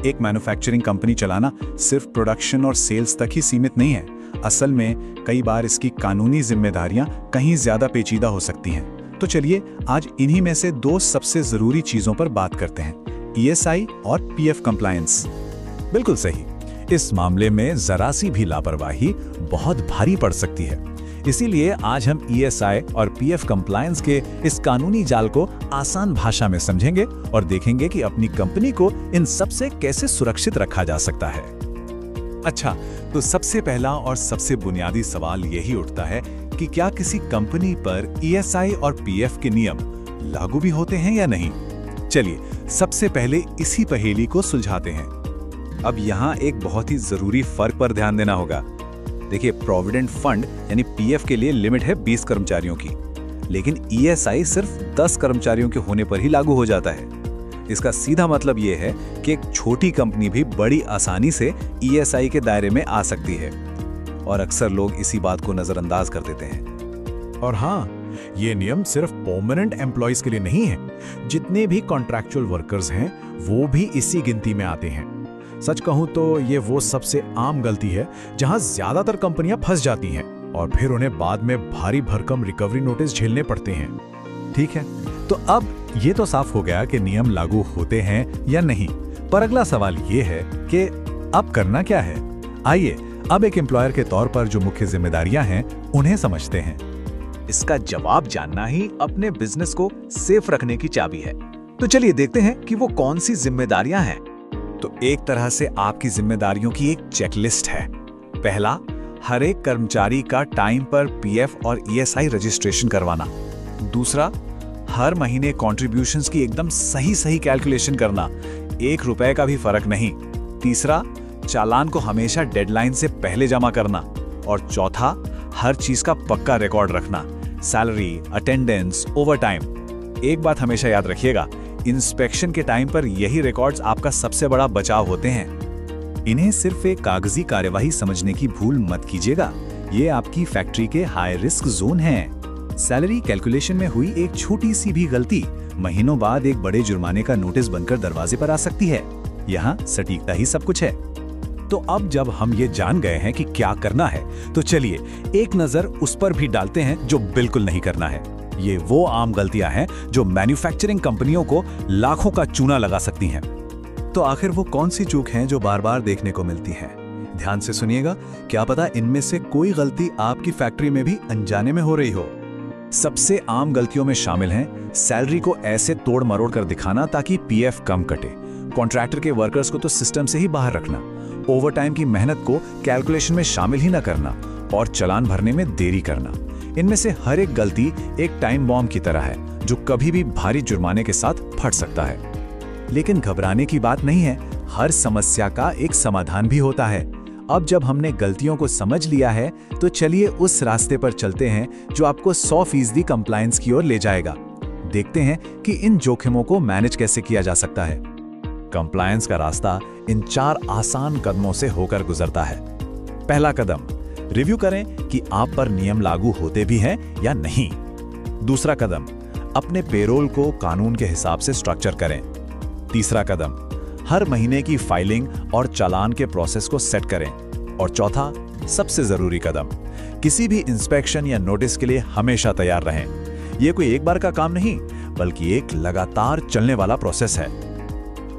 एक manufacturing company चलाना सिर्फ प्रोडक्शन और सेल्स तक ही सीमित नहीं है। असल में कई बार इसकी कानूनी जिम्मेदारियां कहीं ज्यादा पेचीदा हो सकती हैं। तो चलिए आज इन्हीं में से दो सबसे जरूरी चीजों पर बात करते हैं, ESI और PF कंप्लायंस। बिल्कुल सही। इस मामले में जरा सी भी लापरवाही बहुत भारी पड़ सकती है। इसीलिए आज हम ESI और PF कंप्लायंस के इस कानूनी जाल को आसान भाषा में समझेंगे और देखेंगे कि अपनी कंपनी को इन सब से कैसे सुरक्षित रखा जा सकता है। अच्छा, तो सबसे पहला और सबसे बुनियादी सवाल यही उठता है कि क्या किसी कंपनी पर ESI और PF के नियम लागू भी होते हैं या नहीं। चलिए सबसे पहले इसी पहेली को सुलझाते हैं। अब यहाँ एक बहुत ही जरूरी फर्क पर ध्यान देना होगा। देखिए, प्रोविडेंट फंड यानी PF के लिए लिमिट है 20 कर्मचारियों की, लेकिन ESI सिर्फ 10 कर्मचारियों के होने पर ही लागू हो जाता है। इसका सीधा मतलब ये है कि एक छोटी कंपनी भी बड़ी आसानी से ESI के दायरे में आ सकती है, और अक्सर लोग इसी बात को नजरअंदाज कर देते हैं। और हाँ, ये नियम सिर्फ परमानेंट एम्प्लॉयज के लिए नहीं है। जितने भी कॉन्ट्रैक्चुअल वर्कर्स हैं वो भी इसी गिनती में आते हैं। सच कहूं तो ये वो सबसे आम गलती है जहां ज्यादातर कंपनियां फंस जाती हैं और फिर उन्हें बाद में भारी भरकम रिकवरी नोटिस झेलने पड़ते हैं। ठीक है, तो अब ये तो साफ हो गया कि नियम लागू होते हैं या नहीं, पर अगला सवाल ये है कि अब करना क्या है। आइए अब एक एम्प्लॉयर के तौर पर जो मुख्य जिम्मेदारियां हैं उन्हें समझते हैं। इसका जवाब जानना ही अपने बिजनेस को सेफ रखने की चाबी है। तो चलिए देखते हैं कि वो कौन सी जिम्मेदारियां हैं। तो एक तरह से आपकी जिम्मेदारियों की एक चेकलिस्ट है। पहला, हर एक कर्मचारी का टाइम पर PF और ESI रजिस्ट्रेशन करवाना। दूसरा, हर महीने कॉन्ट्रीब्यूशंस की एकदम सही कैलकुलेशन करना, 1 रुपए का भी फर्क नहीं। तीसरा, चालान को हमेशा डेडलाइन से पहले जमा करना। और चौथा, हर चीज का पक्का रिकॉर्ड रखना, सैलरी, अटेंडेंस, ओवरटाइम। एक बात हमेशा याद रखिएगा, इंस्पेक्शन के टाइम पर यही रिकॉर्ड्स आपका सबसे बड़ा बचाव होते हैं। इन्हें सिर्फ एक कागजी कार्यवाही समझने की भूल मत कीजिएगा, ये आपकी फैक्ट्री के हाई रिस्क जोन हैं। सैलरी कैलकुलेशन में हुई एक छोटी सी भी गलती महीनों बाद एक बड़े जुर्माने का नोटिस बनकर दरवाजे पर आ सकती है। यहाँ सटीकता ही सब कुछ है। तो अब जब हम ये जान गए हैं कि क्या करना है, तो चलिए एक नजर उस पर भी डालते हैं जो बिल्कुल नहीं करना है। ये वो आम गलतियां हैं जो मैन्युफैक्चरिंग कंपनियों को लाखों का चूना लगा सकती हैं। तो आखिर वो कौन सी चूक हैं जो बार बार देखने को मिलती हैं? ध्यान से सुनिएगा, क्या पता इनमें से कोई गलती आपकी फैक्ट्री में भी अनजाने में हो रही हो। सबसे आम गलतियों में शामिल हैं सैलरी को ऐसे तोड़ मरोड़ कर दिखाना ताकि PF कम कटे, कॉन्ट्रैक्टर के वर्कर्स को तो सिस्टम से ही बाहर रखना, ओवरटाइम की मेहनत को कैलकुलेशन में शामिल ही न करना, और चालान भरने में देरी करना। इनमें से हर एक गलती एक टाइम बॉम्ब की तरह है जो कभी भी भारी जुर्माने के साथ फट सकता है। लेकिन घबराने की बात नहीं है, हर समस्या का एक समाधान भी होता है। अब जब हमने गलतियों को समझ लिया है, तो चलिए उस रास्ते पर चलते हैं जो आपको 100% कंप्लायंस की ओर ले जाएगा। देखते हैं कि इन जोखिमों को मैनेज कैसे किया जा सकता है। कंप्लायंस का रास्ता इन 4 आसान कदमों से होकर गुजरता है। पहला कदम, रिव्यू करें कि आप पर नियम लागू होते भी हैं या नहीं। दूसरा कदम, अपने पेरोल को कानून के हिसाब से स्ट्रक्चर करें। तीसरा कदम, हर महीने की फाइलिंग और चालान के प्रोसेस को सेट करें। और चौथा, सबसे जरूरी कदम, किसी भी इंस्पेक्शन या नोटिस के लिए हमेशा तैयार रहें। यह कोई एक बार का काम नहीं, बल्कि एक लगातार चलने वाला प्रोसेस है।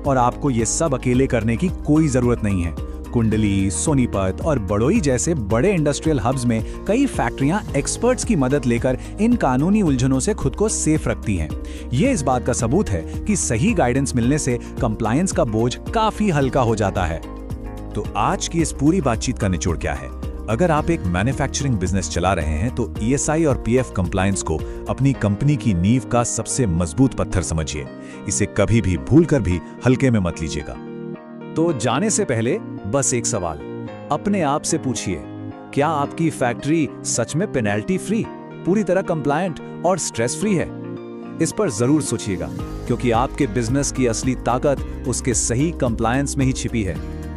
और आपको ये सब अकेले करने की कोई जरूरत नहीं है। कुंडली, सोनीपत और बड़ोई जैसे बड़े इंडस्ट्रियल हब्स में कई फैक्ट्रियां एक्सपर्ट्स की मदद लेकर इन कानूनी उलझनों से खुद को सेफ रखती हैं। ये इस बात का सबूत है कि सही गाइडेंस मिलने से कंप्लायंस का बोझ काफी हल्का हो जाता है। तो आज की इस पूरी बातचीत का निचोड़ क्या है? अगर आप एक मैन्युफैक्चरिंग बिजनेस चला रहे हैं तो ESI और PF कंप्लायंस को अपनी कंपनी की नींव का सबसे मजबूत पत्थर समझिए। इसे कभी भी भूलकर भी हल्के में मत लीजिएगा। तो जाने से पहले बस एक सवाल अपने आप से पूछिए, क्या आपकी फैक्ट्री सच में पेनल्टी फ्री, पूरी तरह कंप्लायंट और स्ट्रेस फ्री है? इस पर जरूर सोचिएगा, क्योंकि आपके बिजनेस की असली ताकत उसके सही कंप्लायंस में ही छिपी है।